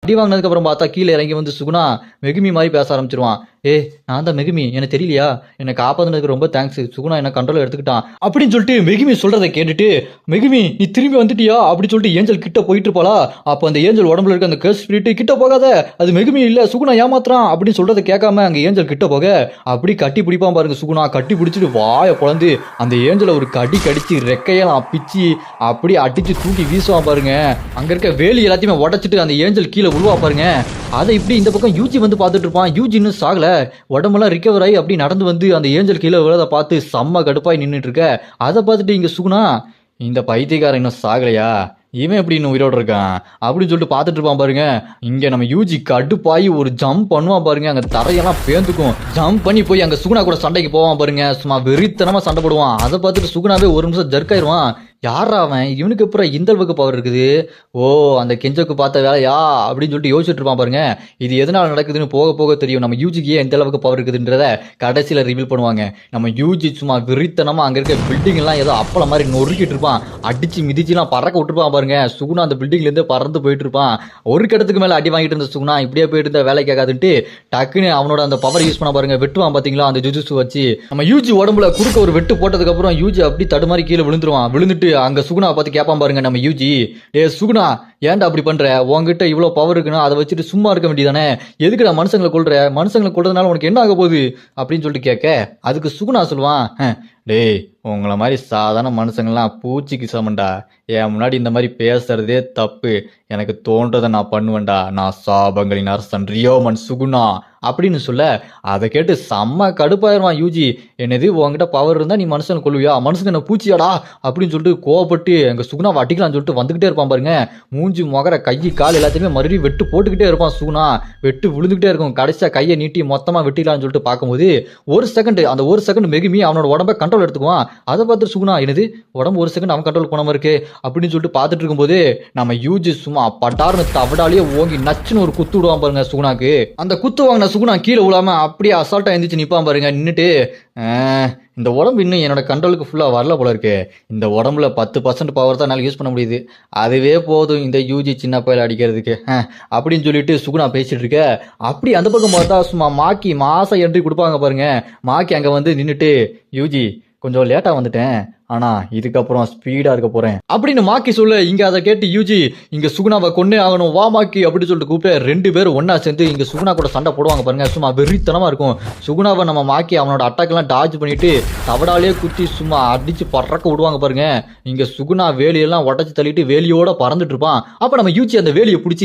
அடி வாங்கினதுக்கு அப்புறம் பார்த்தா கீழே இறங்கி வந்து சுகுணா மெகுமி மாதிரி பேச ஆரம்பிச்சிருவான். நான் தான் மெகுமி, எனக்கு தெரியலையா, என்னை காப்பாத்துனதுக்கு ரொம்ப தேங்க்ஸ், சுகுணா என்ன கண்ட்ரோல் எடுத்துக்கிட்டான் அப்படின்னு சொல்லிட்டு மெகுமி சொல்றதை கேட்டுட்டு, மெகுமி நீ திரும்பி வந்துட்டியா அப்படின்னு சொல்லிட்டு ஏஞ்சல் கிட்ட போயிட்டு இருப்பாளா. அப்போ அந்த ஏஞ்சல் உடம்புல இருக்க அந்த கர்ஸ் ஸ்பிரிட் கிட்ட போகாத, அது மெகுமி இல்ல சுகுணா ஏமாத்துறான் அப்படின்னு சொல்றதை கேட்காம அங்க ஏஞ்சல் கிட்ட போக அப்படி கட்டி பிடிப்பான் பாருங்க. சுகுணா கட்டி பிடிச்சிட்டு வாயை பொழந்து அந்த ஏஞ்சலை ஒரு கடி கடிச்சு ரெக்கையெல்லாம் பிச்சு அப்படி அடிச்சு தூக்கி வீசுவான் பாருங்க. அங்க இருக்க வேலி எல்லாத்தையுமே உடச்சிட்டு அந்த ஏஞ்சல் கீழே விழுவா பாருங்க. அதை இப்படி இந்த பக்கம் யூஜி வந்து பார்த்துட்டு இருப்பான். யூஜி இன்னும் சாகல, உடம்பெல்லாம் ரிகவர் ஆகி அப்படி நடந்து வந்து அந்த ஏஞ்சல் கீழே விழதை பார்த்து செம்ம கடுப்பாய் நின்றுட்டு இருக்க. அதை பார்த்துட்டு இங்க சுகுணா, இந்த பைத்தியக்காரன் இன்னும் சாகலையா, இவன் எப்படி இன்னும் உயிரோடு இருக்கான் அப்படின்னு சொல்லிட்டு பார்த்துட்டு இருப்பான் பாருங்க. இங்க நம்ம யூஜி கடுப்பாயி ஒரு ஜம்ப் பண்ணுவான் பாருங்க. அங்க தரையெல்லாம் பேந்துக்கும். ஜம்ப் பண்ணி போய் அங்க சுகுணா கூட சண்டைக்கு போவான் பாருங்க. சும்மா வெறித்தனமா சண்டை போடுவான். அதை பார்த்துட்டு சுகுணாவே ஒரு நிமிஷம் ஜர்க்காயிருவான். யாரா அவன், இவனுக்கு அப்புறம் இந்த அளவுக்கு பவர் இருக்குது, ஓ அந்த கெஞ்சோக்கு பார்த்த வேலையா அப்படின்னு சொல்லிட்டு யோசிச்சுட்டு இருப்பான் பாருங்க. இது எதனால நடக்குதுன்னு போக போக தெரியும். நம்ம யூஜிக்கு எந்த அளவுக்கு பவர் இருக்குதுன்றத கடைசியில் ரிவீல் பண்ணுவாங்க. நம்ம யூஜி சும்மா விரித்தனமா அங்க இருக்க பில்டிங் எல்லாம் ஏதோ அப்பள மாதிரி நொறுக்கிட்டு இருப்பான். அடிச்சு மிதிச்சுலாம் பறக்க விட்டுருப்பான் பாருங்க. சுகுணா அந்த பில்டிங்ல இருந்து பறந்து போயிட்டு இருப்பான். ஒரு கட்டத்துக்கு மேல அடி வாங்கிட்டு இருந்த சுகுணா இப்படியே போயிட்டு இருந்த வேலை கேட்காதுன்ட்டு டக்குன்னு அவனோட அந்த பவர் யூஸ் பண்ண பாருங்க. வெட்டுவான் பாத்தீங்களா அந்த ஜுஜுசு வச்சு. நம்ம யூஜி உடம்புல குறுக்க ஒரு வெட்டு போட்டதுக்கு அப்புறம் யூஜி அப்படி தடுமாறி கீழே விழுந்துருவான். விழுந்துட்டு அங்க சுகுணா பார்த்து கேட்பான் பாருங்க நம்ம யூஜி, சுகுணா ஏன்டா அப்படி பண்ற, உங்ககிட்ட இவ்வளவு பவர் இருக்குன்னா அதை வச்சுட்டு சும்மா இருக்க வேண்டியதானே, எதுக்குடா மனுஷங்களை கொள்ற, மனுஷங்களை கொள்றதுனால உனக்கு என்ன ஆக போகுது அப்படின்னு சொல்லிட்டு கேட்க, அதுக்கு சுகுணா சொல்லுவான், டேய் உங்களை மாதிரி சாதாரண மனுஷங்கள்லாம் பூச்சிக்கு சமண்டா, என் முன்னாடி இந்த மாதிரி பேசுறதே தப்பு, எனக்கு தோன்றதை நான் பண்ணுவேன்டா, நான் சாபங்களின் அரசன் ரியோமன் சுகுணா அப்படின்னு சொல்ல, அதை கேட்டு செம்ம கடுப்பாயிருவான் யூஜி. என்னது உங்ககிட்ட பவர் இருந்தா நீ மனுஷனை கொள்வியா, மனுஷங்க என்ன பூச்சியாடா அப்படின்னு சொல்லிட்டு கோவப்பட்டு எங்க சுகுணா வட்டிக்கலாம்னு சொல்லிட்டு வந்துகிட்டே இருப்பான் பாருங்க. மூஞ்சி முகர கை கால் எல்லாத்தையுமே மறுபடியும் வெட்டு போட்டுக்கிட்டே இருப்பான் சுகுணா. வெட்டு விழுந்துகிட்டே இருக்கும். கடைசியா கையை நீட்டி மொத்தமா வெட்டிக்கலாம்னு சொல்லிட்டு பார்க்கும்போது அந்த ஒரு செகண்ட் மெகுமி அவனோட உடம்ப கண்ட்ரோல் எடுத்துக்குவான். அதை பார்த்துட்டு சுகுணா, என்னது உடம்பு ஒரு செகண்ட் அவன் கண்ட்ரோல் போன இருக்கு அப்படின்னு சொல்லிட்டு பார்த்துட்டு இருக்கும்போது நம்ம யூஜி சும்மா பட்டார்னு தவடாலேயே ஓங்கி நச்சுன்னு ஒரு குத்து விடுவான் பாருங்க சுகுணாக்கு. அந்த குத்து வாங்கின சுகுணா கீழே விழாம அப்படியே அசால்ட்டா எந்திரிச்சு நிப்பான் பாருங்க. நின்றுட்டு, இந்த உடம்பு இன்னும் என்னோட கண்ட்ரோலுக்கு ஃபுல்லாக வரல போல இருக்கு, இந்த உடம்புல 10% பவர் தான் என்னால் யூஸ் பண்ண முடியுது, அதுவே போதும் இந்த யூஜி சின்ன பயில அடிக்கிறதுக்கு அப்படின்னு சொல்லிட்டு சுகுணா பேசிட்டு இருக்க. அப்படி அந்த பக்கம் பார்த்தா சும்மா மாக்கி மாசம் என்ட்ரி கொடுப்பாங்க பாருங்க. மாக்கி அங்கே வந்து நின்றுட்டு, யூஜி கொஞ்சம் லேட்டாக வந்துட்டேன், ஆனா இதுக்கப்புறம் ஸ்பீடா இருக்க போறேன் அப்படின்னு மாக்கி சொல்ல, இங்க அதை கேட்டு யூஜி, இங்க சுகுணாவை கொன்னே ஆகணும் வா மாக்கி அப்படின்னு சொல்லிட்டு கூப்பிட்டு 2 பேரும் ஒன்னா சேர்ந்து இங்க சுகுணா கூட சண்டை போடுவாங்க பாருங்க. சும்மா வெறித்தனமா இருக்கும். சுகுணாவை நம்ம மாக்கி அவனோட அட்டாக் எல்லாம் டாஜ் பண்ணிட்டு தவடாலே குத்தி சும்மா அடிச்சு பறக்க விடுவாங்க பாருங்க. இங்க சுகுணா வேலியெல்லாம் உடச்சு தள்ளிட்டு வேலியோட பறந்துட்டு இருப்பான். அப்ப நம்ம யூஜி அந்த வேலியை பிடிச்சி